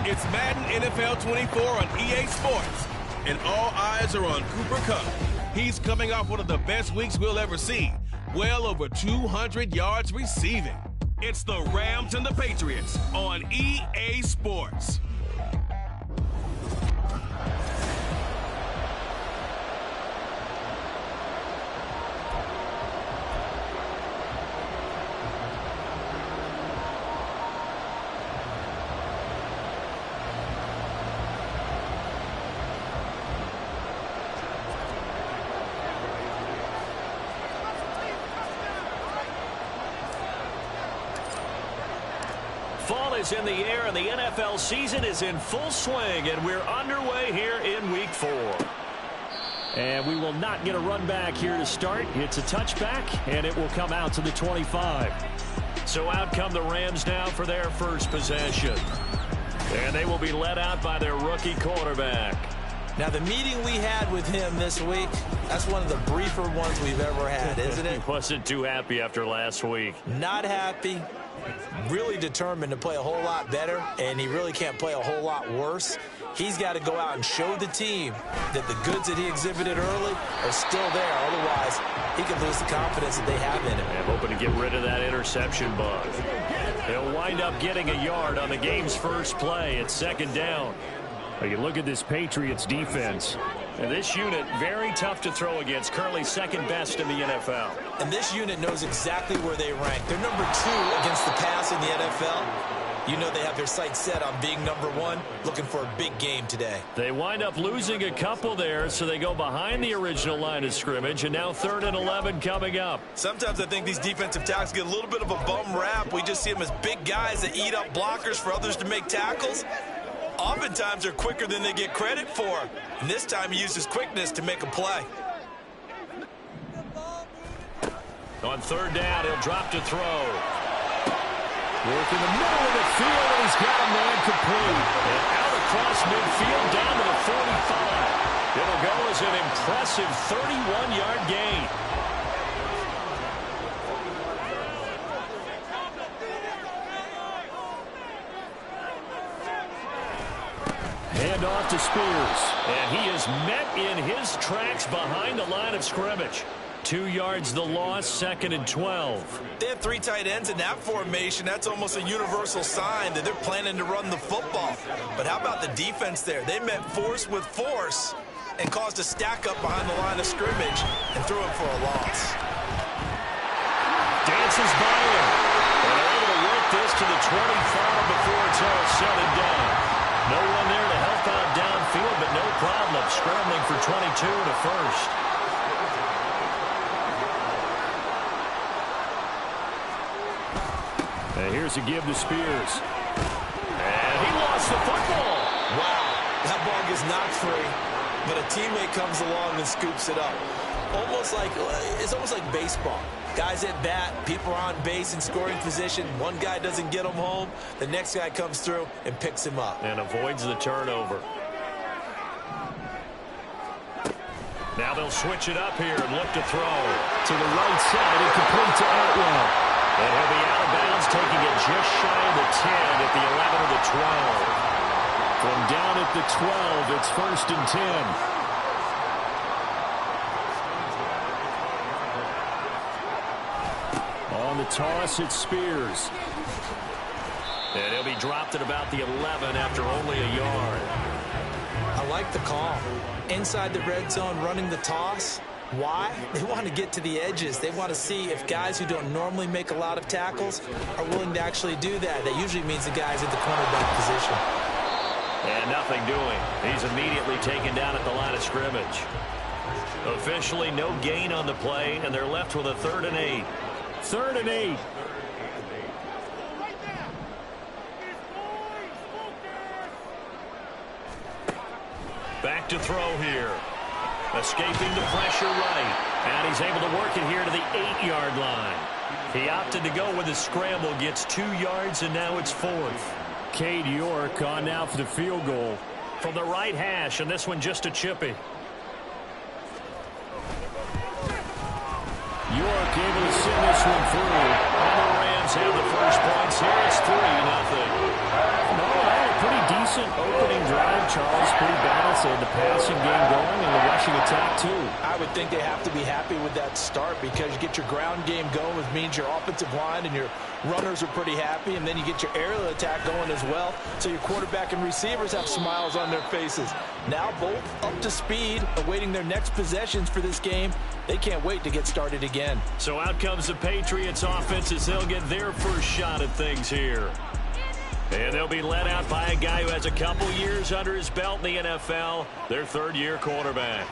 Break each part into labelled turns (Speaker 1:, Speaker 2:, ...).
Speaker 1: It's Madden NFL 24 on EA Sports, and all eyes are on Cooper Kupp. He's coming off one of the best weeks we'll ever see, well over 200 yards receiving. It's the Rams and the Patriots on EA Sports.
Speaker 2: Fall is in the air, and the NFL season is in full swing, and we're underway here in Week 4. And we will not get a run back here to start. It's a touchback, and it will come out to the 25. So out come the Rams now for their first possession. And they will be led out by their rookie quarterback.
Speaker 3: Now, the meeting we had with him this week, that's one of the briefer ones we've ever had, isn't it?
Speaker 2: He wasn't too happy after last week.
Speaker 3: Not happy. Really determined to play a whole lot better, and he really can't play a whole lot worse. He's got to go out and show the team that the goods that he exhibited early are still there. Otherwise, he could lose the confidence that they have in him.
Speaker 2: I'm hoping to get rid of that interception bug. He'll wind up getting a yard on the game's first play. It's second down. You look at this Patriots defense. And this unit, very tough to throw against, currently second best in the NFL.
Speaker 3: And this unit knows exactly where they rank. They're number 2 against the pass in the NFL. You know they have their sights set on being number 1, looking for a big game today.
Speaker 2: They wind up losing a couple there, so they go behind the original line of scrimmage, and now 3rd and 11 coming up.
Speaker 3: Sometimes I think these defensive tackles get a little bit of a bum rap. We just see them as big guys that eat up blockers for others to make tackles. Oftentimes they're quicker than they get credit for. And this time he uses quickness to make a play.
Speaker 2: On 3rd down, he'll drop to throw. Work in the middle of the field, and he's got a man complete. And out across midfield, down to the 45. It'll go as an impressive 31-yard gain. Hand off to Spears. And he is met in his tracks behind the line of scrimmage. 2 yards the loss, 2nd and 12.
Speaker 3: They have 3 tight ends in that formation. That's almost a universal sign that they're planning to run the football. But how about the defense there? They met force with force and caused a stack up behind the line of scrimmage and threw him for a loss.
Speaker 2: Dances by him. And they're able to work this to the 25 before it's all said and done. No one there to help out downfield, but no problem scrambling for 22 and a first. And here's a give to Spears. And he lost the football.
Speaker 3: Wow, that ball gets knocked free, but a teammate comes along and scoops it up. It's almost like baseball. Guys at bat, people are on base in scoring position. One guy doesn't get him home. The next guy comes through and picks him up.
Speaker 2: And avoids the turnover. Now they'll switch it up here and look to throw. To the right side and complete to Atwell. And he'll be out of bounds, taking it just shy of the 10 at the 11 or the 12. From down at the 12, it's 1st and 10. On the toss, it's Spears. And he'll be dropped at about the 11 after only a yard.
Speaker 3: I like the call. Inside the red zone, running the toss. Why? They want to get to the edges. They want to see if guys who don't normally make a lot of tackles are willing to actually do that. That usually means the guys at the cornerback position.
Speaker 2: And nothing doing. He's immediately taken down at the line of scrimmage. Officially no gain on the play, and they're left with a 3rd and 8. 3rd and 8. Back to throw here. Escaping the pressure right. And he's able to work it here to the 8-yard line. He opted to go with a scramble, gets 2 yards, and now it's 4th. Cade York on now for the field goal. From the right hash, and this one just a chippy. York able to send this one through. And the Rams have the first points here. It's 3-0. No, a pretty decent decent opening drive, Charles. Pretty balanced. They had the passing game going and the rushing attack, too.
Speaker 3: I would think they have to be happy with that start because you get your ground game going, which means your offensive line and your runners are pretty happy, and then you get your aerial attack going as well, so your quarterback and receivers have smiles on their faces. Now both up to speed, awaiting their next possessions for this game. They can't wait to get started again.
Speaker 2: So out comes the Patriots offense as they'll get their first shot at things here. And they'll be led out by a guy who has a couple years under his belt in the NFL, their third-year quarterback.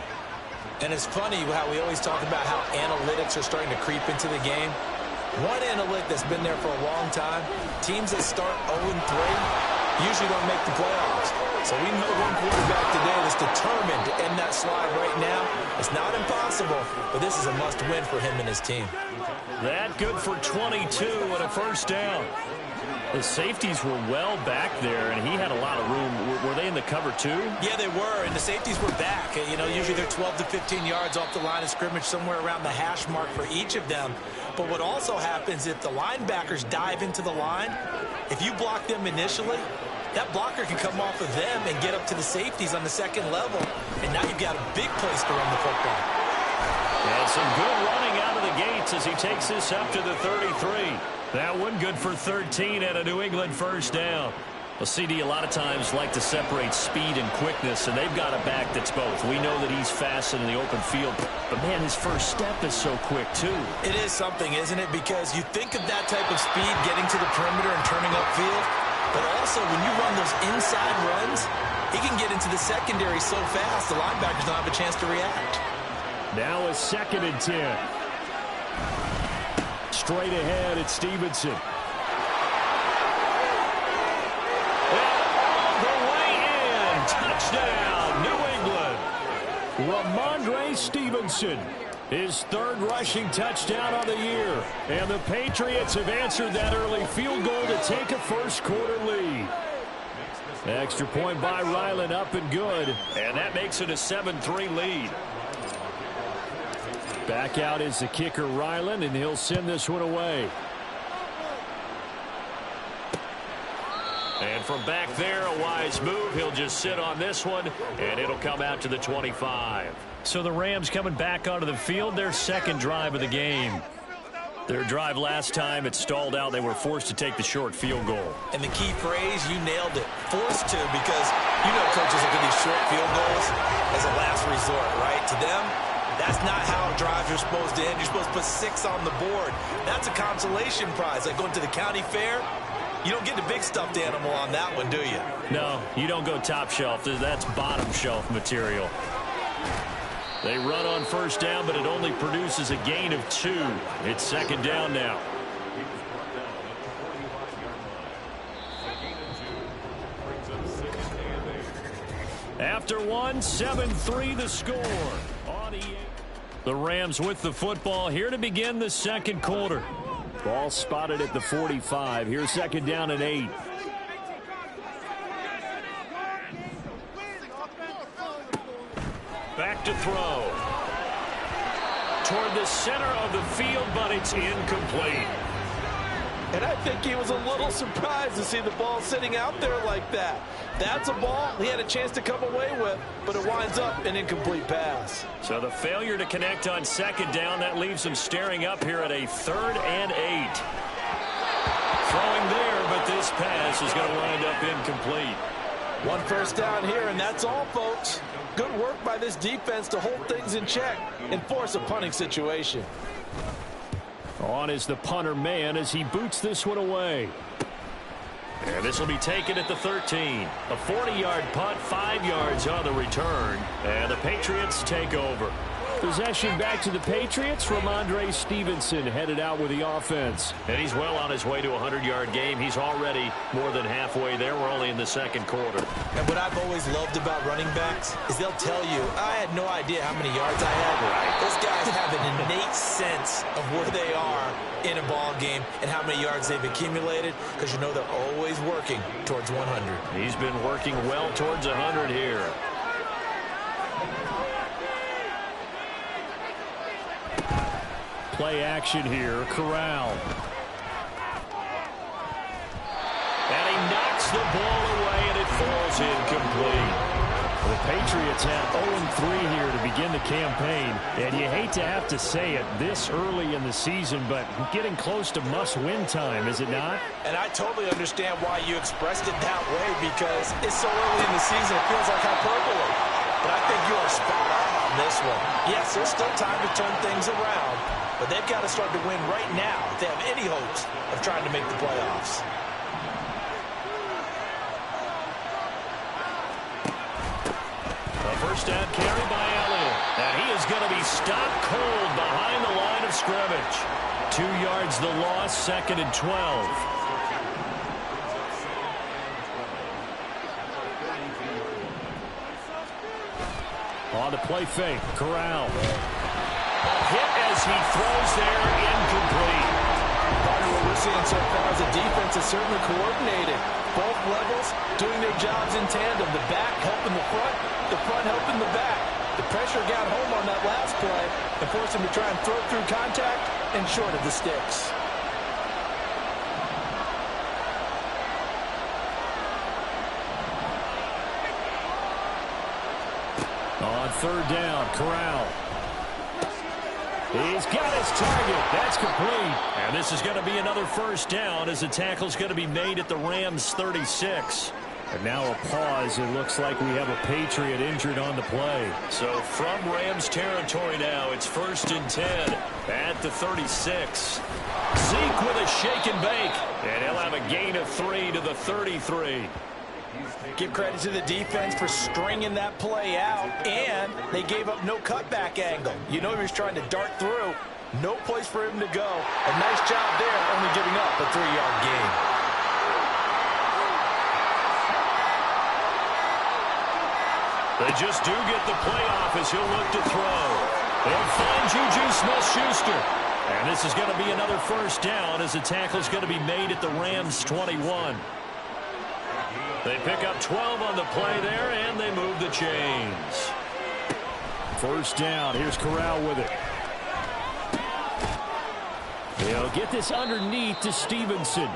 Speaker 3: And it's funny how we always talk about how analytics are starting to creep into the game. One analytic that's been there for a long time, teams that start 0-3 usually don't make the playoffs. So we know one quarterback today that's determined to end that slide right now. It's not impossible, but this is a must-win for him and his team.
Speaker 2: That good for 22 and a first down. The safeties were well back there, and he had a lot of room. Were they in the cover, too?
Speaker 3: Yeah, they were, and the safeties were back. You know, usually they're 12 to 15 yards off the line of scrimmage, somewhere around the hash mark for each of them. But what also happens if the linebackers dive into the line, if you block them initially, that blocker can come off of them and get up to the safeties on the second level, and now you've got a big place to run the football.
Speaker 2: And some good running out of the gates as he takes this up to the 33. That one good for 13 and a New England first down. Well, CD a lot of times like to separate speed and quickness, and they've got a back that's both. We know that he's fast in the open field, but, man, his first step is so quick, too.
Speaker 3: It is something, isn't it? Because you think of that type of speed getting to the perimeter and turning upfield, but also when you run those inside runs, he can get into the secondary so fast the linebackers don't have a chance to react. Now
Speaker 2: a 2nd and 10. Straight ahead at Stevenson. All the way in. Touchdown, New England. Ramondre Stevenson, his third rushing touchdown on the year. And the Patriots have answered that early field goal to take a first-quarter lead. Extra point by Ryland, up and good. And that makes it a 7-3 lead. Back out is the kicker, Ryland, and he'll send this one away. And from back there, a wise move. He'll just sit on this one, and it'll come out to the 25. So the Rams coming back onto the field, their second drive of the game. Their drive last time, it stalled out. They were forced to take the short field goal.
Speaker 3: And the key phrase, you nailed it. Forced to, because you know coaches look at these short field goals as a last resort, right? To them, that's not how drives are supposed to end. You're supposed to put 6 on the board. That's a consolation prize. Like going to the county fair, you don't get the big stuffed animal on that one, do you?
Speaker 2: No, you don't go top shelf. That's bottom shelf material. They run on first down, but it only produces a gain of 2. It's second down now. After 1, 7-3 the score. The Rams with the football here to begin the second quarter. Ball spotted at the 45. Here's second down and 8. Back to throw. Toward the center of the field, but it's incomplete.
Speaker 3: And I think he was a little surprised to see the ball sitting out there like that. That's a ball he had a chance to come away with, but it winds up an incomplete pass.
Speaker 2: So the failure to connect on second down, that leaves him staring up here at a 3rd and 8. Throwing there, but this pass is going to wind up incomplete.
Speaker 3: One first down here, and that's all, folks. Good work by this defense to hold things in check and force a punting situation.
Speaker 2: On is the punter man as he boots this one away. And this will be taken at the 13. A 40-yard punt, 5 yards on the return. And the Patriots take over. Possession back to the Patriots. Ramondre Stevenson headed out with the offense. And he's well on his way to a 100-yard game. He's already more than halfway there. We're only in the second quarter.
Speaker 3: And what I've always loved about running backs is they'll tell you, I had no idea how many yards I had. Those guys have an innate sense of where they are in a ball game and how many yards they've accumulated, because you know they're always working towards 100.
Speaker 2: He's been working well towards 100 here. Play action here. Corral. And he knocks Knocks the ball away, and it falls incomplete. The Patriots have 0-3 here to begin the campaign, and you hate to have to say it this early in the season, but getting close to must-win time, is it not?
Speaker 3: And I totally understand why you expressed it that way, because it's so early in the season, it feels like hyperbole. But I think you are spot on this one. Yes, there's still time to turn things around, but they've got to start to win right now if they have any hopes of trying to make the playoffs.
Speaker 2: First down carry by Elliott. And he is going to be stopped cold behind the line of scrimmage. 2 yards the loss, 2nd and 12. On the play fake, Corral. A hit as he throws there, incomplete.
Speaker 3: What we're seeing so far is the defense is certainly coordinated. Both levels doing their jobs in tandem. The back helping the front helping the back. The pressure got home on that last play and forced him to try and throw through contact and short of the sticks.
Speaker 2: On 3rd down, Corral. He's got his target. That's complete. And this is going to be another first down as the tackle's going to be made at the Rams' 36. And now a pause. It looks like we have a Patriot injured on the play. So from Rams territory now, it's 1st and 10 at the 36. Zeke with a shake and bake. And he'll have a gain of 3 to the 33.
Speaker 3: Give credit to the defense for stringing that play out, and they gave up no cutback angle. You know he was trying to dart through. No place for him to go. A nice job there, only giving up a 3-yard gain.
Speaker 2: They just do get the play off as he'll look to throw. They'll find Juju Smith-Schuster. And this is going to be another first down as the tackle's going to be made at the Rams' 21. They pick up 12 on the play there, and they move the chains. First down. Here's Corral with it. They'll get this underneath to Stevenson.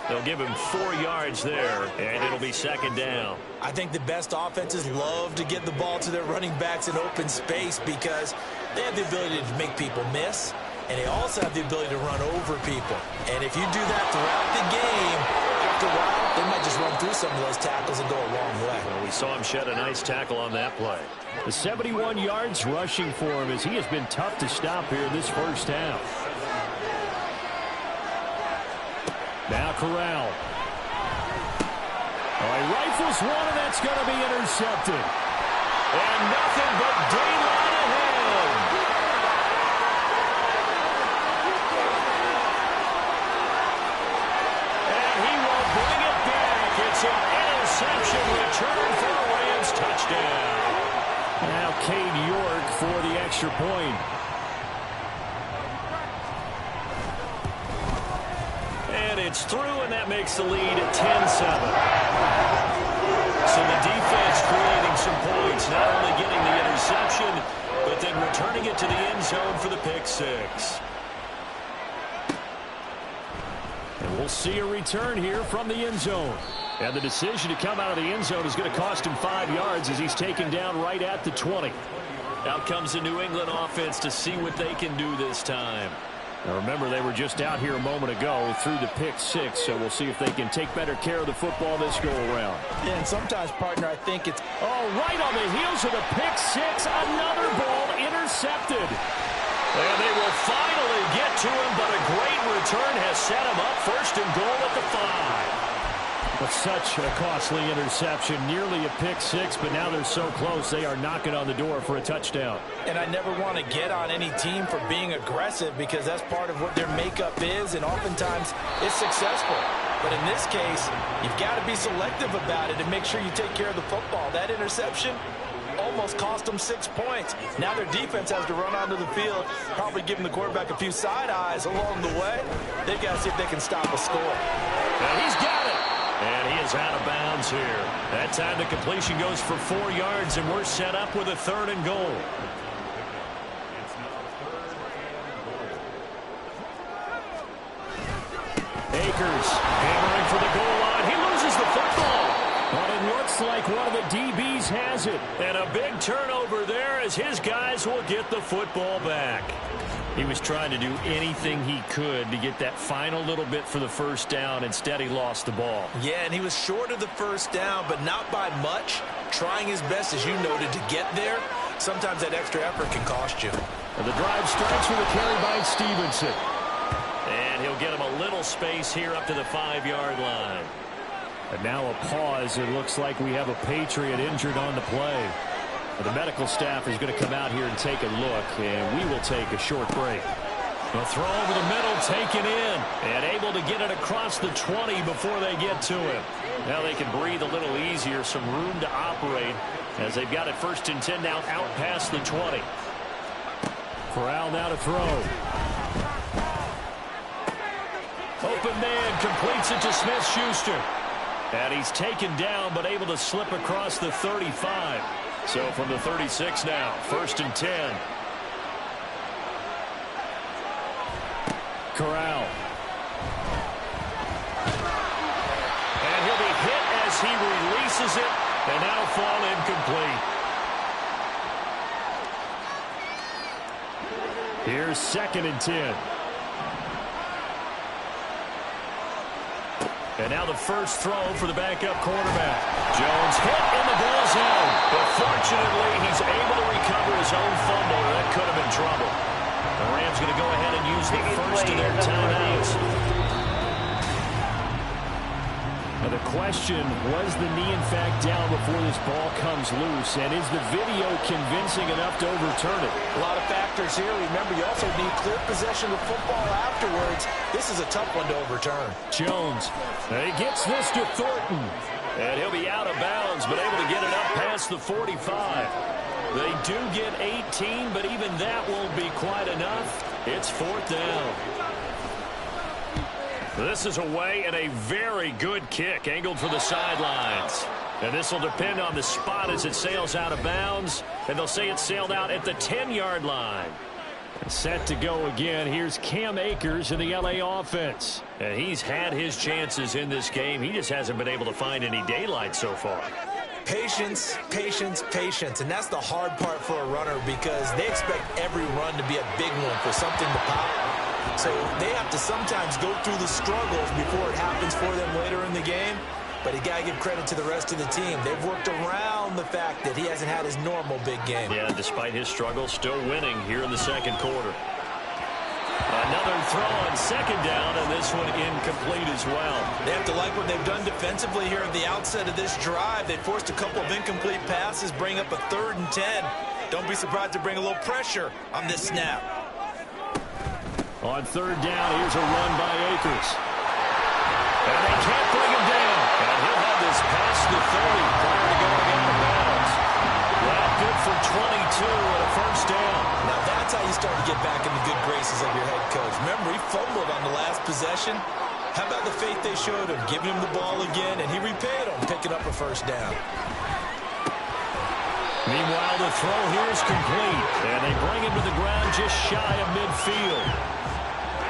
Speaker 2: They'll give him 4 yards there, and it'll be 2nd down.
Speaker 3: I think the best offenses love to get the ball to their running backs in open space because they have the ability to make people miss, and they also have the ability to run over people. And if you do that throughout the game, after a while, they might just run through some of those tackles and go a long way.
Speaker 2: Well, we saw him shed a nice tackle on that play. The 71 yards rushing for him as he has been tough to stop here this first half. Now Corral. He rifles one, and that's going to be intercepted. And nothing but daylight ahead. And he will bring it back. It's an interception return for a Rams touchdown. Now Cade York for the extra point. And it's through, and that makes the lead at 10-7. So the defense creating some points, not only getting the interception, but then returning it to the end zone for the pick six. And we'll see a return here from the end zone. And the decision to come out of the end zone is going to cost him 5 yards as he's taken down right at the 20. Out comes the New England offense to see what they can do this time. Now remember, they were just out here a moment ago through the pick six, so we'll see if they can take better care of the football this go-around.
Speaker 3: Yeah, and sometimes, partner, I think it's...
Speaker 2: Oh, right on the heels of the pick six, another ball intercepted. And they will finally get to him, but a great return has set him up 1st and goal at the 5. But such a costly interception, nearly a pick six, but now they're so close they are knocking on the door for a touchdown.
Speaker 3: And I never want to get on any team for being aggressive because that's part of what their makeup is, and oftentimes it's successful. But in this case, you've got to be selective about it and make sure you take care of the football. That interception almost cost them 6 points. Now their defense has to run onto the field, probably giving the quarterback a few side eyes along the way. They've got to see if they can stop a score.
Speaker 2: And he's got it. And he is out of bounds here. That time the completion goes for 4 yards, and we're set up with a 3rd and goal. Akers hammering for the goal line. He loses the football. Looks like one of the DBs has it. And a big turnover there as his guys will get the football back. He was trying to do anything he could to get that final little bit for the first down. Instead, he lost the ball.
Speaker 3: Yeah, and he was short of the first down, but not by much. Trying his best, as you noted, to get there. Sometimes that extra effort can cost you.
Speaker 2: And the drive starts with a carry by Stevenson. And he'll get him a little space here up to the 5-yard line. And now a pause. It looks like we have a Patriot injured on the play. The medical staff is going to come out here and take a look, and we will take a short break. A throw over the middle, taken in, and able to get it across the 20 before they get to him. Now they can breathe a little easier, some room to operate, as they've got it 1st and 10 now out past the 20. Corral now to throw. Open man completes it to Smith-Schuster. And he's taken down, but able to slip across the 35. So from the 36 now, 1st and 10. Corral. And he'll be hit as he releases it, and that'll fall incomplete. Here's 2nd and 10. And now the first throw for the backup quarterback. Jones hit in the goal zone. But fortunately, he's able to recover his own fumble. That could have been trouble. The Rams going to go ahead and use the first of their timeouts. Now the question, was the knee in fact down before this ball comes loose? And is the video convincing enough to overturn it?
Speaker 3: A lot of factors here. Remember, you also need clear possession of football afterwards. This is a tough one to overturn.
Speaker 2: Jones, he gets this to Thornton. And he'll be out of bounds, but able to get it up past the 45. They do get 18, but even that won't be quite enough. It's 4th down. This is away and a very good kick, angled for the sidelines. And this will depend on the spot as it sails out of bounds. And they'll say it sailed out at the 10-yard line. Set to go again. Here's Cam Akers in the L.A. offense. And he's had his chances in this game. He just hasn't been able to find any daylight so far.
Speaker 3: Patience, patience, patience. And that's the hard part for a runner because they expect every run to be a big one for something to pop. So they have to sometimes go through the struggles before it happens for them later in the game. But you got to give credit to the rest of the team. They've worked around the fact that he hasn't had his normal big game.
Speaker 2: Yeah, despite his struggles, still winning here in the 2nd quarter. Another throw on 2nd down, and this one incomplete as well.
Speaker 3: They have to like what they've done defensively here at the outset of this drive. They forced a couple of incomplete passes, bring up a 3rd and 10. Don't be surprised to bring a little pressure on this snap.
Speaker 2: On 3rd down, here's a run by Akers. And they can't bring him down. And he'll have this past the 30 prior to going out of bounds. Well, good for 22 and a 1st down.
Speaker 3: Now that's how you start to get back in the good graces of your head coach. Remember, he fumbled on the last possession. How about the faith they showed him, giving him the ball again, and he repaid him, picking up a 1st down.
Speaker 2: Meanwhile, the throw here is complete. And they bring him to the ground just shy of midfield.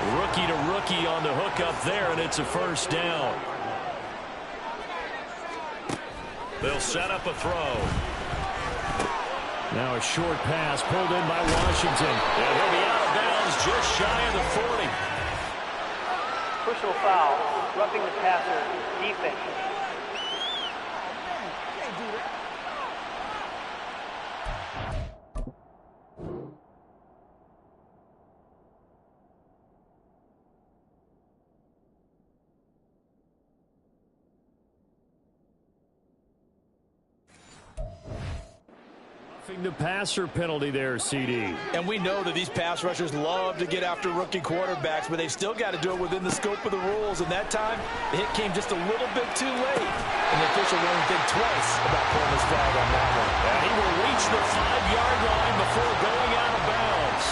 Speaker 2: Rookie to rookie on the hook up there, and it's a 1st down. They'll set up a throw. Now a short pass pulled in by Washington. And he'll be out of bounds just shy of the 40.
Speaker 4: Personal foul, roughing the passer, defense.
Speaker 2: The passer penalty there, CD.
Speaker 3: And we know that these pass rushers love to get after rookie quarterbacks, but they've still got to do it within the scope of the rules. And that time, the hit came just a little bit too late. And the official won't think twice about pulling his flag on that one.
Speaker 2: And he will reach the 5-yard line before going out of bounds.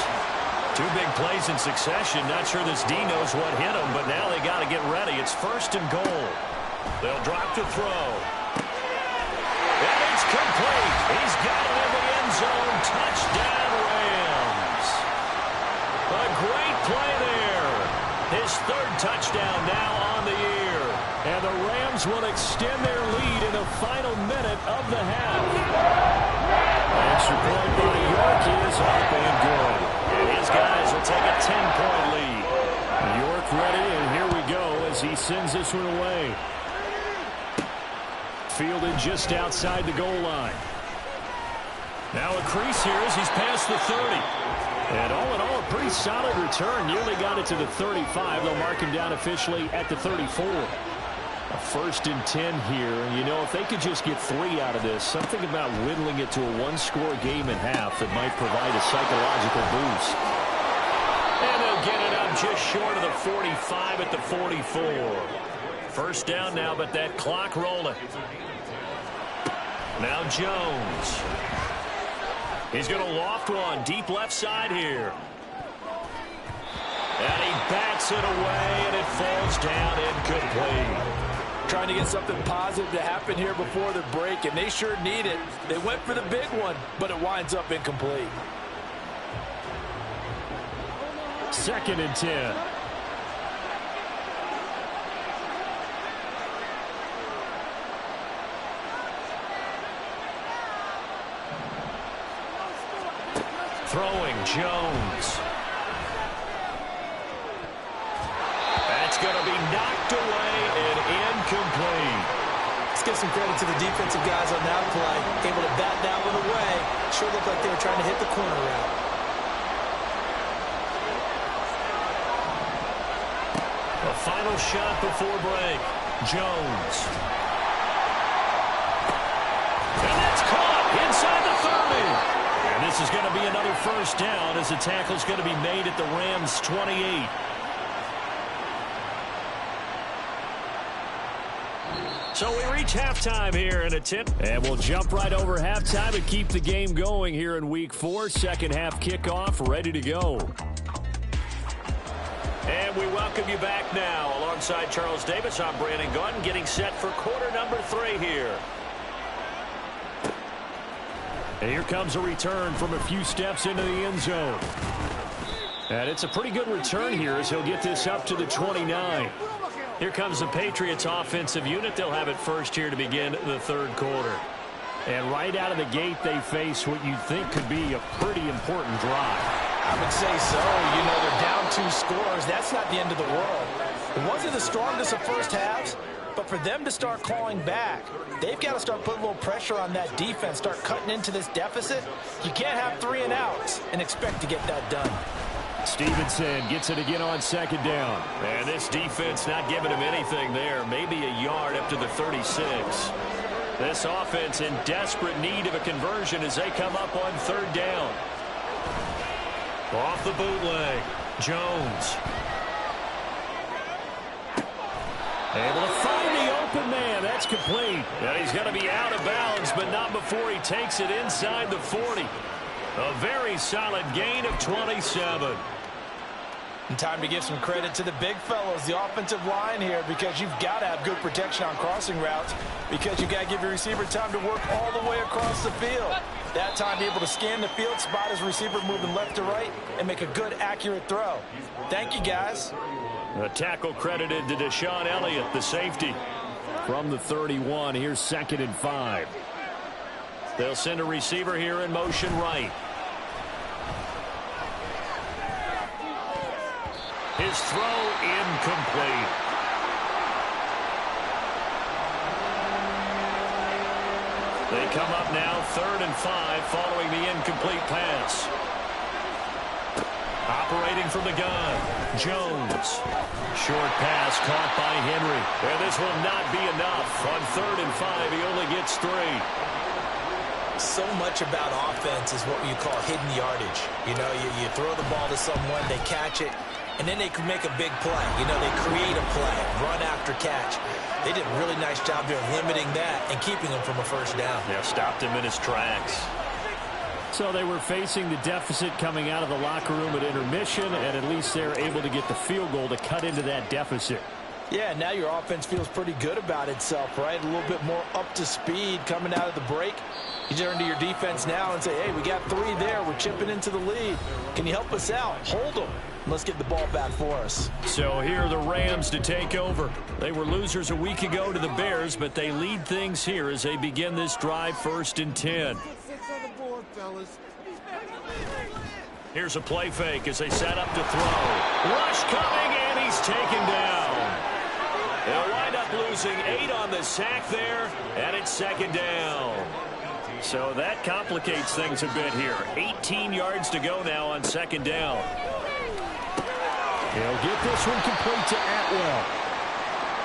Speaker 2: 2 big plays in succession. Not sure this D knows what hit him, but now they got to get ready. It's 1st and goal. They'll drop to throw. And it's complete. He's got it in the end zone. Touchdown, Rams. A great play there. His 3rd touchdown now on the year. And the Rams Tigers will extend their lead in the final minute of the half. Extra point by York is up and good. And his guys will take a 10-point lead. York ready, and here we go as he sends this one away. Fielded just outside the goal line. Now a crease here as he's past the 30. And all in all, a pretty solid return. Nearly got it to the 35. They'll mark him down officially at the 34. A 1st and 10 here. And, you know, if they could just get 3 out of this, something about whittling it to a one-score game and half that might provide a psychological boost. And they'll get it up just short of the 45 at the 44. First down now, but that clock rolling. Now Jones. He's going to loft one deep left side here. And he bats it away, and it falls down incomplete.
Speaker 3: Trying to get something positive to happen here before the break, and they sure need it. They went for the big one, but it winds up incomplete.
Speaker 2: 2nd and 10. Throwing Jones. That's going to be knocked away and incomplete.
Speaker 3: Let's give some credit to the defensive guys on that play. Able to bat that one away. Sure looked like they were trying to hit the corner route.
Speaker 2: The final shot before break. Jones. And that's caught inside the 30. And this is going to be another first down as the tackle's going to be made at the Rams' 28. So we reach halftime here in a tip. And we'll jump right over halftime and keep the game going here in Week 4. Second half kickoff ready to go. And we welcome you back now. Alongside Charles Davis, I'm Brandon Gunn, getting set for quarter number 3 here. And here comes a return from a few steps into the end zone. And it's a pretty good return here as he'll get this up to the 29. Here comes the Patriots offensive unit. They'll have it first here to begin the 3rd quarter. And right out of the gate, they face what you think could be a pretty important drive.
Speaker 3: I would say so. You know, they're down 2 scores. That's not the end of the world. It wasn't the strongest of first halves, but for them to start clawing back, they've got to start putting a little pressure on that defense, start cutting into this deficit. You can't have 3 and outs and expect to get that done.
Speaker 2: Stevenson gets it again on 2nd down. And this defense not giving him anything there. Maybe a yard up to the 36. This offense in desperate need of a conversion as they come up on 3rd down. Off the bootleg. Jones. Able to find the open man. That's complete. And he's going to be out of bounds, but not before he takes it inside the 40. A very solid gain of 27.
Speaker 3: And time to give some credit to the big fellows, the offensive line here, because you've got to have good protection on crossing routes, because you've got to give your receiver time to work all the way across the field. That time to be able to scan the field, spot his receiver moving left to right, and make a good, accurate throw. Thank you, guys.
Speaker 2: A tackle credited to Deshaun Elliott, the safety. From the 31, here's 2nd and 5. They'll send a receiver here in motion right. His throw incomplete. They come up now 3rd and 5 following the incomplete pass. Operating from the gun, Jones. Short pass caught by Henry. And this will not be enough. On 3rd and 5, he only gets 3.
Speaker 3: So much about offense is what you call hidden yardage. You know, you throw the ball to someone, they catch it, and then they can make a big play. You know, they create a play, run after catch. They did a really nice job there of limiting that and keeping him from a first down.
Speaker 2: Yeah, stopped him in his tracks. So they were facing the deficit coming out of the locker room at intermission, and at least they're able to get the field goal to cut into that deficit.
Speaker 3: Yeah, now your offense feels pretty good about itself, right? A little bit more up to speed coming out of the break. You turn to your defense now and say, hey, we got 3 there. We're chipping into the lead. Can you help us out? Hold them. Let's get the ball back for us.
Speaker 2: So here are the Rams to take over. They were losers a week ago to the Bears, but they lead things here as they begin this drive 1st and 10. Here's a play fake as they set up to throw. Rush coming, and he's taken down. They'll wind up losing 8 on the sack there, and it's 2nd down. So that complicates things a bit here. 18 yards to go now on 2nd down.
Speaker 5: He'll get this one complete to Atwell.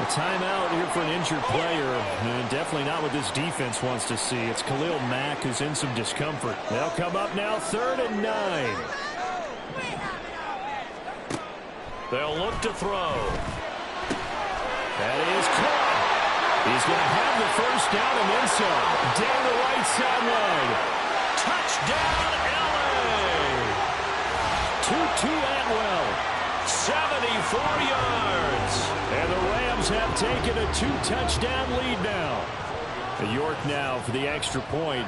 Speaker 5: A timeout here for an injured player, and definitely not what this defense wants to see. It's Khalil Mack who's in some discomfort. They'll come up now 3rd and 9.
Speaker 2: They'll look to throw. That is caught. He's going to have the 1st down and then some. Down the right sideline. Touchdown, LA! 2-2 Atwell. 74 yards. And the Rams have taken a 2-touchdown lead now. York now for the extra point.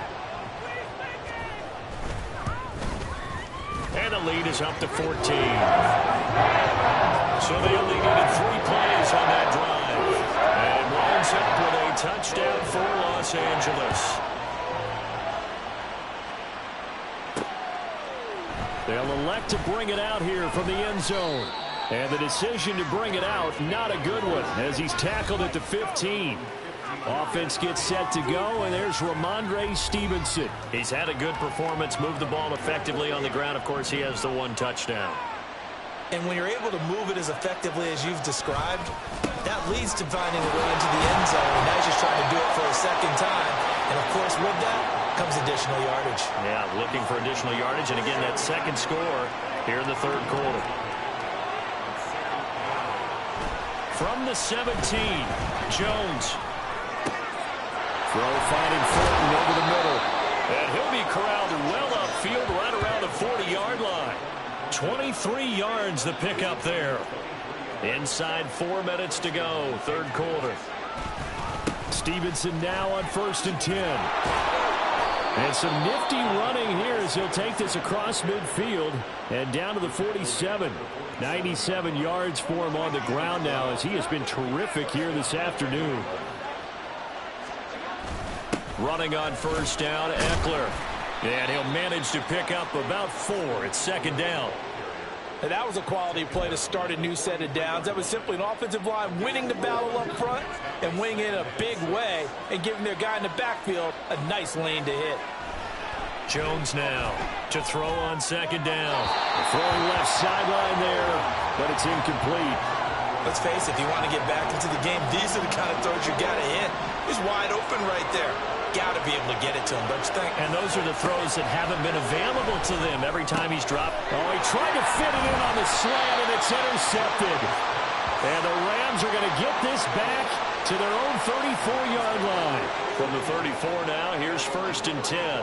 Speaker 2: And the lead is up to 14. So they only needed 3 plays on that drive. And winds up with a touchdown for Los Angeles. They'll elect to bring it out here from the end zone. And the decision to bring it out, not a good one, as he's tackled at the 15. Offense gets set to go, and there's Ramondre Stevenson. He's had a good performance, moved the ball effectively on the ground. Of course, he has the 1 touchdown.
Speaker 3: And when you're able to move it as effectively as you've described, that leads to finding a way into the end zone. And now he's just trying to do it for a 2nd time. And, of course, with that comes additional yardage.
Speaker 2: Yeah, looking for additional yardage. And, again, that 2nd score here in the 3rd quarter. From the 17, Jones. Throw finding Fulton over the middle. And he'll be corralled well upfield right around the 40-yard line. 23 yards the pickup there. Inside 4 minutes to go, 3rd quarter. Stevenson now on 1st and 10. And some nifty running here as he'll take this across midfield and down to the 47. 97 yards for him on the ground now as he has been terrific here this afternoon. Running on 1st down, Eckler. And he'll manage to pick up about 4. It's 2nd down.
Speaker 3: And that was a quality play to start a new set of downs. That was simply an offensive line winning the battle up front and winning it in a big way and giving their guy in the backfield a nice lane to hit.
Speaker 2: Jones now to throw on 2nd down. Throwing left sideline there, but it's incomplete.
Speaker 3: Let's face it, if you want to get back into the game, these are the kind of throws you got to hit. He's wide open right there. Got to be able to get it to him, don't you think?
Speaker 2: And those are the throws that haven't been available to them every time he's dropped. Oh, he tried to fit it in on the slant, and it's intercepted. And the Rams are going to get this back to their own 34-yard line. From the 34 now, here's 1st and 10.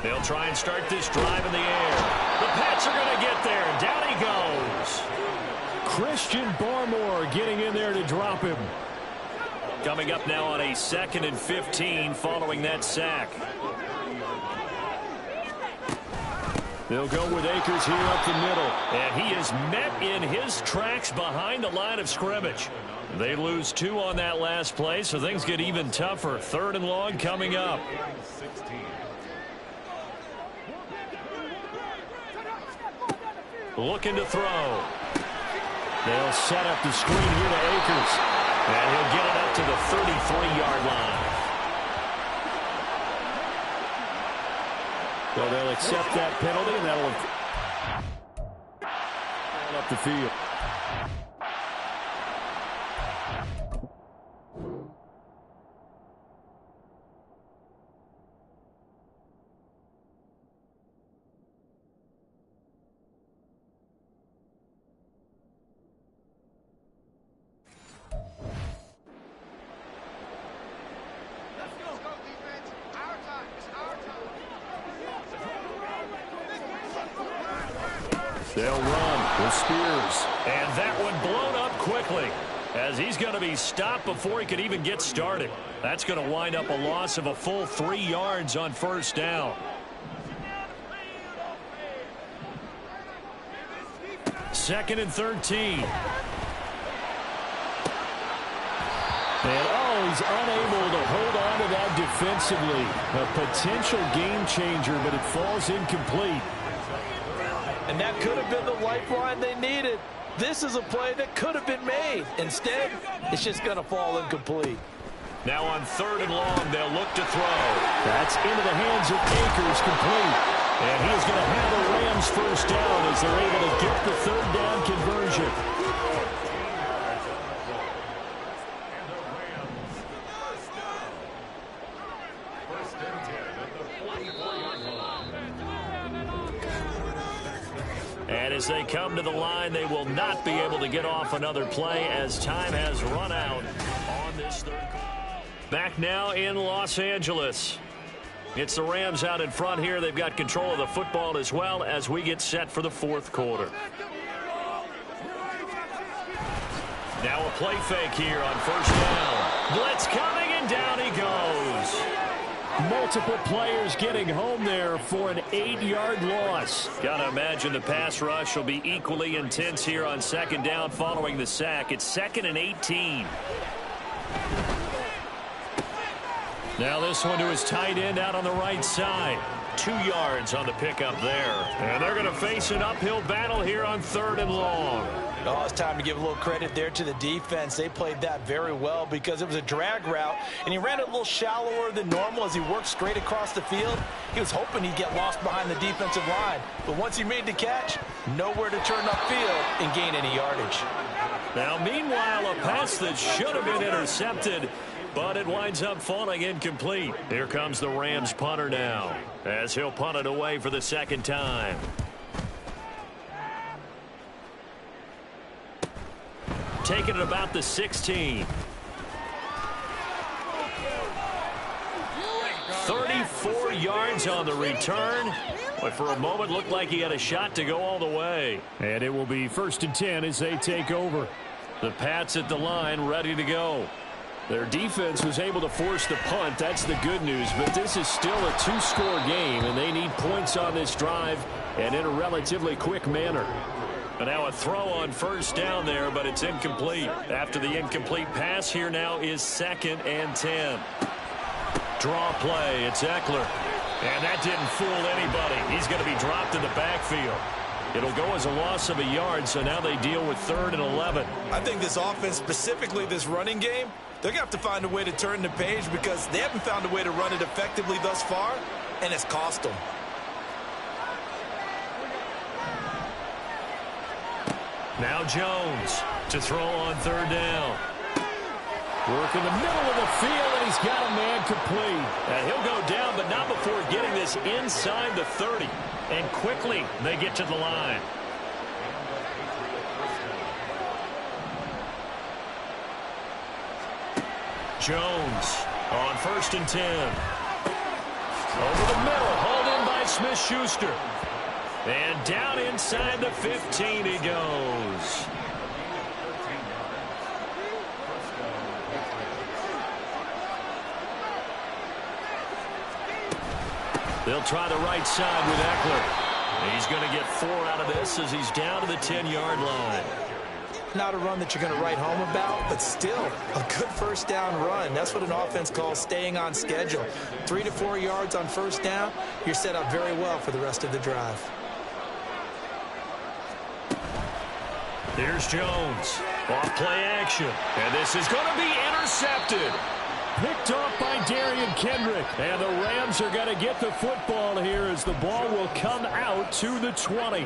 Speaker 2: They'll try and start this drive in the air. The Pats are going to get there, and down he goes.
Speaker 5: Christian Barmore getting in there to drop him.
Speaker 2: Coming up now on a 2nd and 15 following that sack.
Speaker 5: They'll go with Akers here up the middle.
Speaker 2: And he is met in his tracks behind the line of scrimmage. They lose 2 on that last play, so things get even tougher. 3rd and long coming up. Looking to throw.
Speaker 5: They'll set up the screen here to Akers.
Speaker 2: And he'll get it up to the 33-yard line.
Speaker 5: So they'll accept that penalty, and that'll up the field.
Speaker 2: They'll run with Spears. And that one blown up quickly. as he's going to be stopped before he could even get started. That's going to wind up a loss of a full 3 yards on first down. Second and 13. And he's unable to hold on to that defensively. A potential game changer, but it falls incomplete.
Speaker 3: And that could have been the lifeline they needed. This is a play that could have been made. Instead, it's just going to fall incomplete.
Speaker 2: Now on third and long, they'll look to throw.
Speaker 5: That's into the hands of Akers, complete.
Speaker 2: And he is going to have the Rams first down as they're able to get the third down conversion. And as they come to the line, they will not be able to get off another play as time has run out on this third quarter. Back now in Los Angeles. It's the Rams out in front here. They've got control of the football as well as we get set for the fourth quarter. Now a play fake here on first down. Blitz coming, and down he goes.
Speaker 5: Multiple players getting home there for an 8-yard loss.
Speaker 2: Gotta imagine the pass rush will be equally intense here on second down following the sack. It's 2nd and 18. Now this one to his tight end out on the right side. 2 yards on the pickup there. And they're going to face an uphill battle here on third and long.
Speaker 3: Oh, it's time to give a little credit there to the defense. They played that very well because it was a drag route, and he ran it a little shallower than normal as he worked straight across the field. He was hoping he'd get lost behind the defensive line. But once he made the catch, nowhere to turn upfield and gain any yardage.
Speaker 2: Now, meanwhile, a pass that should have been intercepted, but it winds up falling incomplete. Here comes the Rams punter now as he'll punt it away for the second time. Taking it about the 16. 34 yards on the return. But for a moment, looked like he had a shot to go all the way.
Speaker 5: And it will be 1st and 10 as they take over.
Speaker 2: The Pats at the line, ready to go.
Speaker 5: Their defense was able to force the punt. That's the good news. But this is still a 2-score game, and they need points on this drive and in a relatively quick manner.
Speaker 2: But now a throw on first down there, but it's incomplete. After the incomplete pass, here now is 2nd and 10. Draw play, it's Eckler. And that didn't fool anybody. He's going to be dropped in the backfield. It'll go as a loss of a yard, so now they deal with 3rd and 11.
Speaker 3: I think this offense, specifically this running game, they're going to have to find a way to turn the page because they haven't found a way to run it effectively thus far, and it's cost them.
Speaker 2: Now Jones to throw on 3rd down.
Speaker 5: Work in the middle of the field, and he's got a man complete.
Speaker 2: And he'll go down, but not before getting this inside the 30. And quickly, they get to the line. Jones on 1st and 10. Over the middle, hauled in by Smith-Schuster. And down inside the 15 he goes. They'll try the right side with Eckler. He's going to get 4 out of this as he's down to the 10-yard line.
Speaker 3: Not a run that you're going to write home about, but still a good first down run. That's what an offense calls staying on schedule. 3 to 4 yards on first down, you're set up very well for the rest of the drive.
Speaker 2: Here's Jones. Off play action. And this is going to be intercepted.
Speaker 5: Picked off by Darian Kendrick. And the Rams are going to get the football here as the ball will come out to the 20.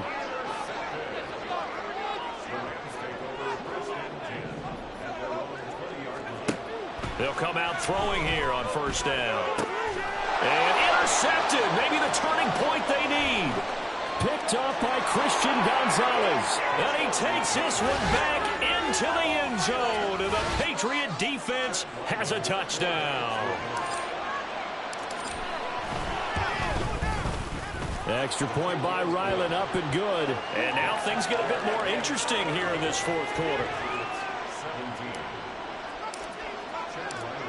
Speaker 2: They'll come out throwing here on first down. And intercepted. Maybe the turning point they need.
Speaker 5: Picked off by Christian Gonzalez.
Speaker 2: And he takes this one back into the end zone. And the Patriot defense has a touchdown.
Speaker 5: Extra point by Ryland, up and good.
Speaker 2: And now things get a bit more interesting here in this fourth quarter.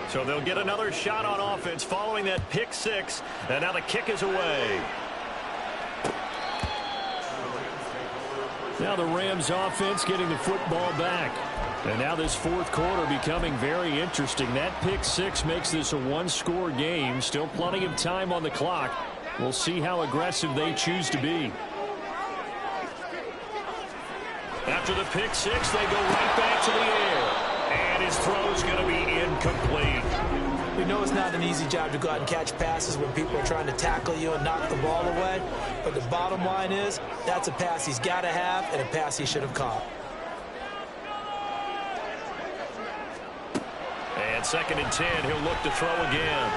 Speaker 2: So they'll get another shot on offense following that pick six. And now the kick is away. Now the Rams offense getting the football back. And now this fourth quarter becoming very interesting. That pick six makes this a one-score game. Still plenty of time on the clock. We'll see how aggressive they choose to be. After the pick six, they go right back to the air. And his throw is going to be incomplete.
Speaker 3: We know it's not an easy job to go out and catch passes when people are trying to tackle you and knock the ball away. But the bottom line is, that's a pass he's got to have and a pass he should have caught.
Speaker 2: And 2nd and 10, he'll look to throw again.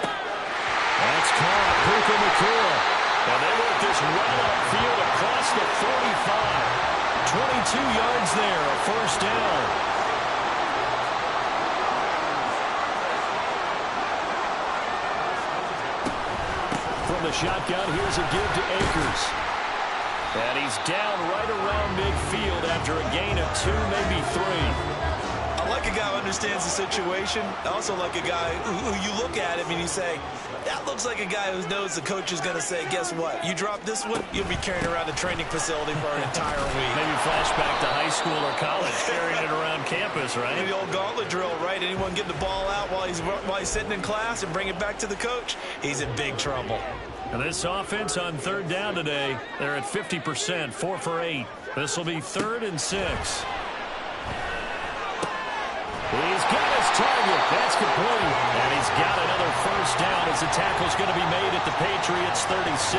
Speaker 2: That's caught. Puka Nacua. And they work this well upfield across the 45. 22 yards there, a first down. From the shotgun, here's a give to Akers. And he's down right around midfield after a gain of 2, maybe 3.
Speaker 3: I like a guy who understands the situation. I also like a guy who you look at him and you say, that looks like a guy who knows the coach is going to say, guess what? You drop this one, you'll be carrying around a training facility for an entire week.
Speaker 2: Maybe flashback to high school or college, carrying it around campus, right?
Speaker 3: Maybe the old gauntlet drill, right? Anyone get the ball out while he's sitting in class and bring it back to the coach? He's in big trouble.
Speaker 2: And this offense on 3rd down today, they're at 50%, 4 for 8. This will be 3rd and 6. He's got his target. That's complete. And he's got another first down as the tackle's going to be made at the Patriots' 36.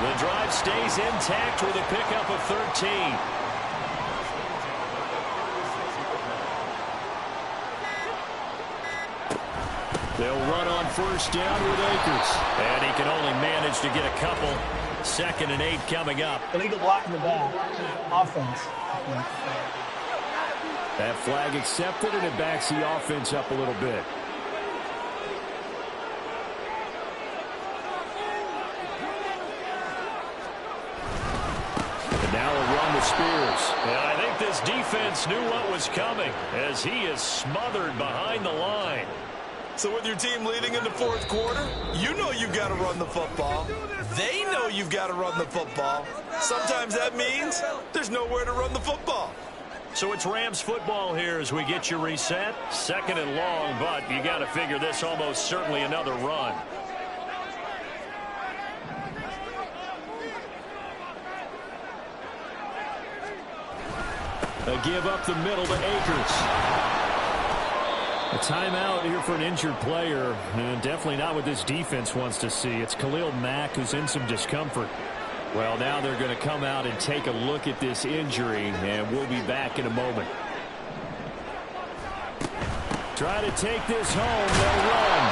Speaker 2: The drive stays intact with a pickup of 13. They'll run on first down with Akers. And he can only manage to get a couple. 2nd and 8 coming up.
Speaker 4: Illegal block in the back. Offense.
Speaker 5: That flag accepted, and it backs the offense up a little bit. And now a run to Spears.
Speaker 2: And I think this defense knew what was coming as he is smothered behind the line.
Speaker 3: So with your team leading in the 4th quarter, you know you've got to run the football. They know you've got to run the football. Sometimes that means there's nowhere to run the football.
Speaker 2: So it's Rams football here as we get you reset. 2nd and long, but you got to figure this almost certainly another run.
Speaker 5: A give up the middle to Akers. A timeout here for an injured player, and definitely not what this defense wants to see. It's Khalil Mack who's in some discomfort. Well, now they're going to come out and take a look at this injury, and we'll be back in a moment. Try to take this home. They'll run.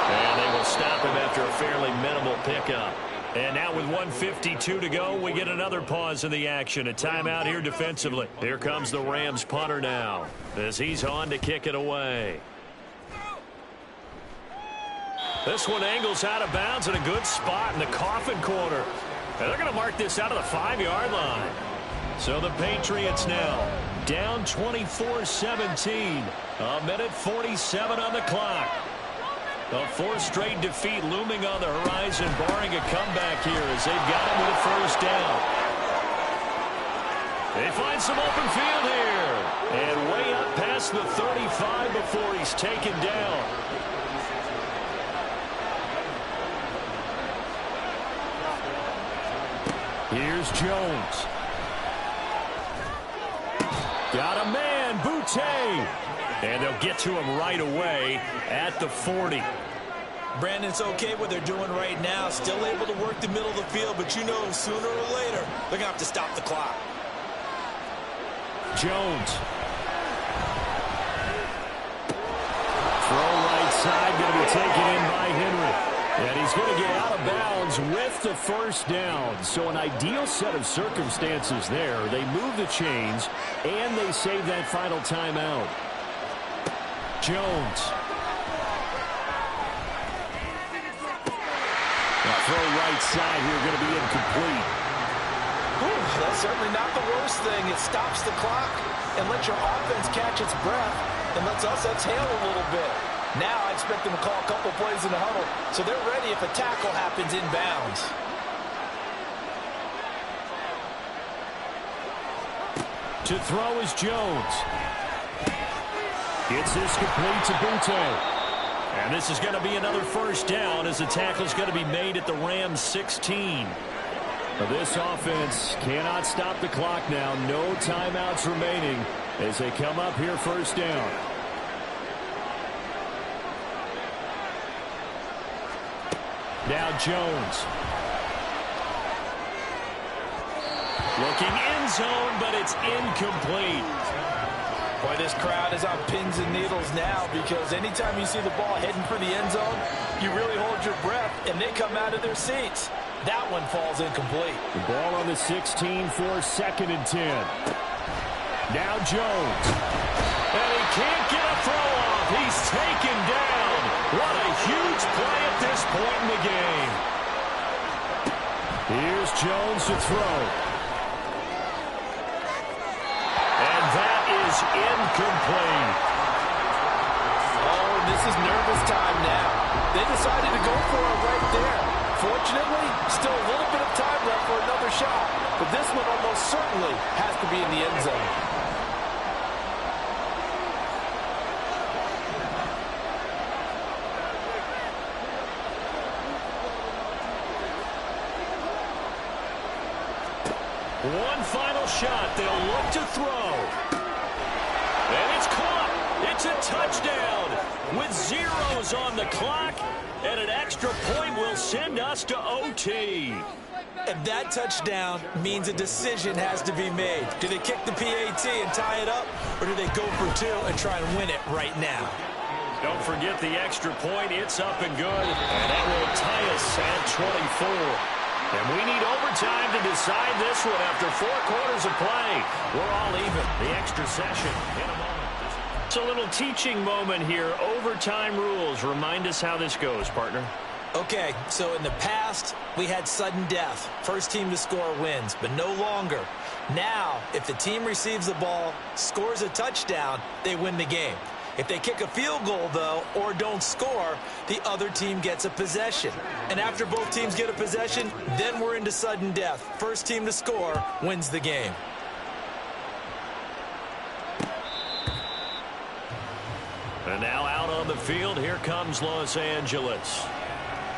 Speaker 2: And they will stop him after a fairly minimal pickup. And now with 1:52 to go, we get another pause in the action. A timeout here defensively. Here comes the Rams punter now as he's on to kick it away. This one angles out of bounds in a good spot in the coffin corner. And they're going to mark this out of the 5-yard line. So the Patriots now down 24-17. A minute 47 on the clock. A 4th straight defeat looming on the horizon, barring a comeback here as they've got him with a first down. They find some open field here. And way up past the 35 before he's taken down.
Speaker 5: Here's Jones. Got a man, Boutte.
Speaker 2: And they'll get to him right away at the 40.
Speaker 3: Brandon, it's okay what they're doing right now. Still able to work the middle of the field, but you know sooner or later they're going to have to stop the clock.
Speaker 5: Jones. Throw right side, going to be taken in by Henry. And he's going to get out of bounds with the first down. So an ideal set of circumstances there. They move the chains, and they save that final timeout. Jones. Now throw right side here, going to be incomplete.
Speaker 3: That's certainly not the worst thing. It stops the clock and lets your offense catch its breath. and lets us exhale a little bit. Now I expect them to call a couple plays in the huddle, so they're ready if a tackle happens inbounds.
Speaker 5: To throw is Jones. Gets this complete to Butte. And this is going to be another first down as the tackle is going to be made at the Rams 16. But this offense cannot stop the clock now. No timeouts remaining as they come up here first down. Now Jones. Looking end zone, but it's incomplete.
Speaker 3: Boy, this crowd is on pins and needles now because anytime you see the ball heading for the end zone, you really hold your breath, and they come out of their seats. That one falls incomplete.
Speaker 5: The ball on the 16 for 2nd and 10. Now Jones. And he can't get a throw off. He's taken down. What a huge play at this point in the game. Here's Jones to throw. And that is incomplete.
Speaker 3: Oh, this is nervous time now. They decided to go for it right there. Fortunately, still a little bit of time left for another shot. But this one almost certainly has to be in the end zone.
Speaker 5: One final shot. They'll look to throw. And it's caught. It's a touchdown with zeros on the clock. And an extra point will send us to OT.
Speaker 3: And that touchdown means a decision has to be made. Do they kick the PAT and tie it up, or do they go for two and try and win it right now?
Speaker 5: Don't forget the extra point. It's up and good. And that will tie us at 24. And we need overtime to decide this one after 4 quarters of play. We're all even. The extra session in a moment. It's a little teaching moment here. Overtime rules. Remind us how this goes, partner.
Speaker 3: Okay, so in the past, we had sudden death. First team to score wins, but no longer. Now, if the team receives the ball, scores a touchdown, they win the game. If they kick a field goal, though, or don't score, the other team gets a possession. And after both teams get a possession, then we're into sudden death. First team to score wins the game.
Speaker 5: And now out on the field, here comes Los Angeles.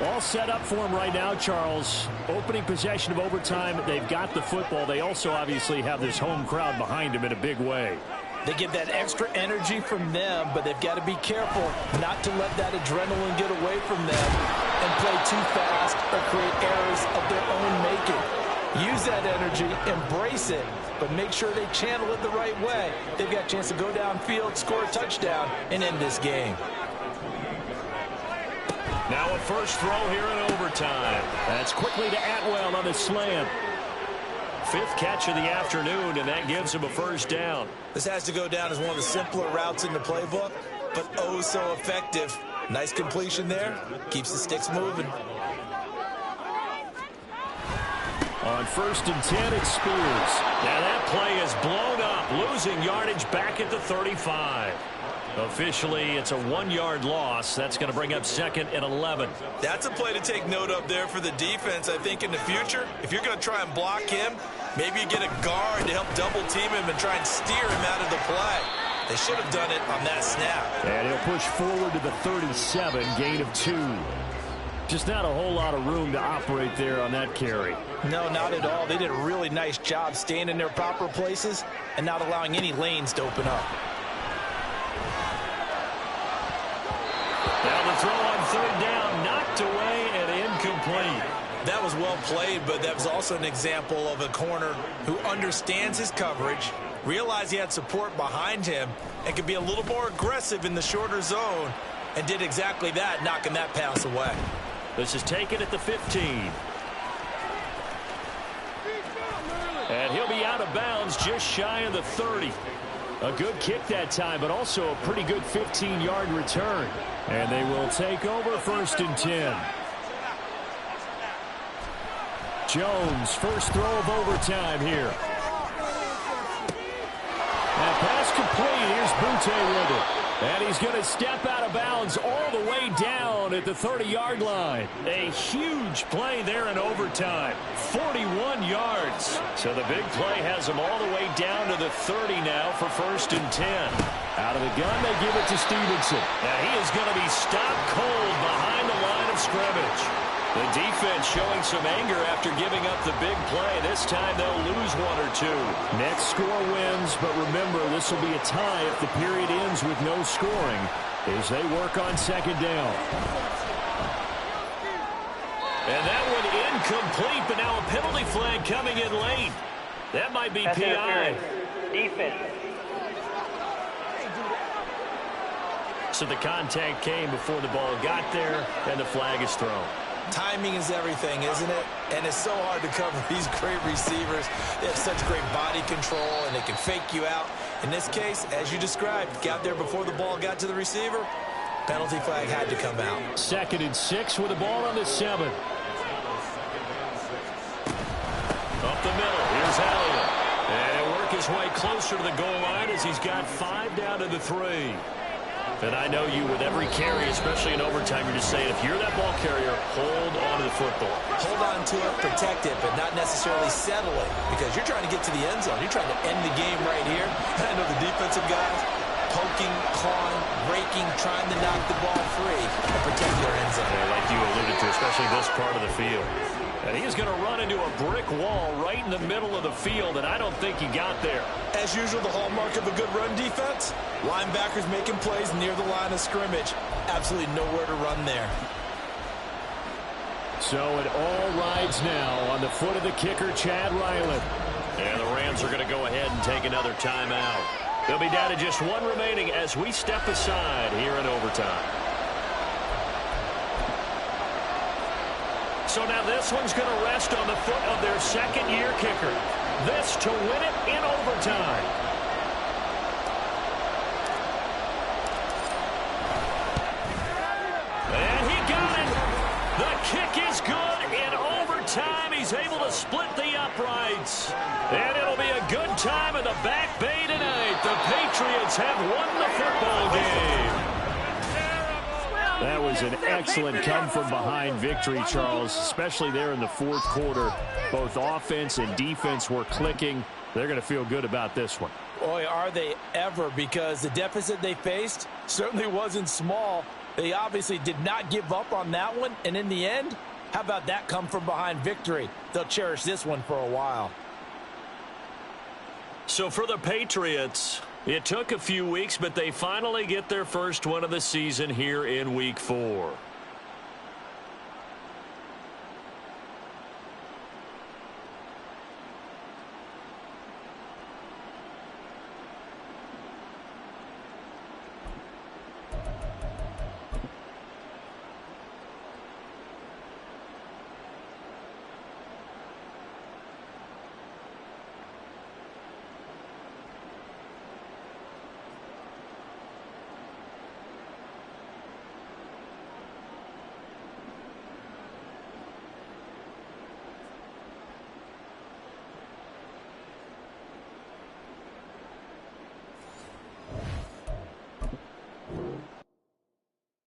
Speaker 5: All set up for him right now, Charles. Opening possession of overtime. They've got the football. They also obviously have this home crowd behind them in a big way.
Speaker 3: They get that extra energy from them, but they've got to be careful not to let that adrenaline get away from them and play too fast or create errors of their own making. Use that energy, embrace it, but make sure they channel it the right way. They've got a chance to go downfield, score a touchdown, and end this game.
Speaker 5: Now a first throw here in overtime. That's quickly to Atwell on the slant. 5th catch of the afternoon, and that gives him a first down.
Speaker 3: This has to go down as one of the simpler routes in the playbook, but oh so effective. Nice completion there. Keeps the sticks moving.
Speaker 5: On 1st and 10, it's Spears. Now that play is blown up, losing yardage back at the 35. Officially, it's a 1-yard loss. That's going to bring up 2nd and 11.
Speaker 3: That's a play to take note of there for the defense. I think in the future, if you're going to try and block him, maybe you get a guard to help double team him and try and steer him out of the play. They should have done it on that snap.
Speaker 5: And he'll push forward to the 37, gain of 2. Just not a whole lot of room to operate there on that carry.
Speaker 3: No, not at all. They did a really nice job staying in their proper places and not allowing any lanes to open up.
Speaker 5: Now the throw on 3rd down, knocked away and incomplete.
Speaker 3: That was well played, but that was also an example of a corner who understands his coverage, realized he had support behind him, and could be a little more aggressive in the shorter zone, and did exactly that, knocking that pass away.
Speaker 5: This is taken at the 15. And he'll be out of bounds just shy of the 30. A good kick that time, but also a pretty good 15-yard return. And they will take over 1st and 10. Jones, first throw of overtime here. And pass complete. Here's Butte with it. And he's going to step out of bounds all the way down at the 30-yard line. A huge play there in overtime. 41 yards. So the big play has him all the way down to the 30 now for 1st and 10. Out of the gun, they give it to Stevenson.
Speaker 2: Now he is going to be stopped cold behind the line of scrimmage. The defense showing some anger after giving up the big play. This time they'll lose 1 or 2.
Speaker 5: Next score wins, but remember, this will be a tie if the period ends with no scoring as they work on 2nd down.
Speaker 2: And that one incomplete, but now a penalty flag coming in late. That might be PI.
Speaker 4: Defense.
Speaker 2: So the contact came before the ball got there, and the flag is thrown.
Speaker 3: Timing is everything, isn't it? And it's so hard to cover these great receivers. They have such great body control, and they can fake you out. In this case, as you described, got there before the ball got to the receiver. Penalty flag had to come out.
Speaker 5: 2nd and 6 with the ball on the 7.
Speaker 2: Up the middle, here's Elliott. And he'll work his way closer to the goal line as he's got 5 down to the 3. And I know you, with every carry, especially in overtime, you're just saying, if you're that ball carrier, hold on to the football.
Speaker 3: Hold on to it, protect it, but not necessarily settle it, because you're trying to get to the end zone. You're trying to end the game right here. And I know the defensive guys poking, clawing, raking, trying to knock the ball free and protect their end zone.
Speaker 2: Yeah, like you alluded to, especially this part of the field. And he is going to run into a brick wall right in the middle of the field, and I don't think he got there.
Speaker 3: As usual, the hallmark of a good run defense, linebackers making plays near the line of scrimmage. Absolutely nowhere to run there.
Speaker 5: So it all rides now on the foot of the kicker, Chad Ryland.
Speaker 2: And the Rams are going to go ahead and take another timeout. They'll be down to just 1 remaining as we step aside here in overtime. So now this one's going to rest on the foot of their 2nd-year kicker. This to win it in overtime. And he got it. The kick is good in overtime. He's able to split the uprights. And it'll be a good time in the Back Bay tonight. The Patriots have won the football game.
Speaker 5: That was an excellent come-from-behind victory, Charles, especially there in the 4th quarter. Both offense and defense were clicking. They're going to feel good about this one.
Speaker 3: Boy, are they ever, because the deficit they faced certainly wasn't small. They obviously did not give up on that one, and in the end, how about that come-from-behind victory? They'll cherish this one for a while.
Speaker 2: So for the Patriots, it took a few weeks, but they finally get their first one of the season here in Week 4.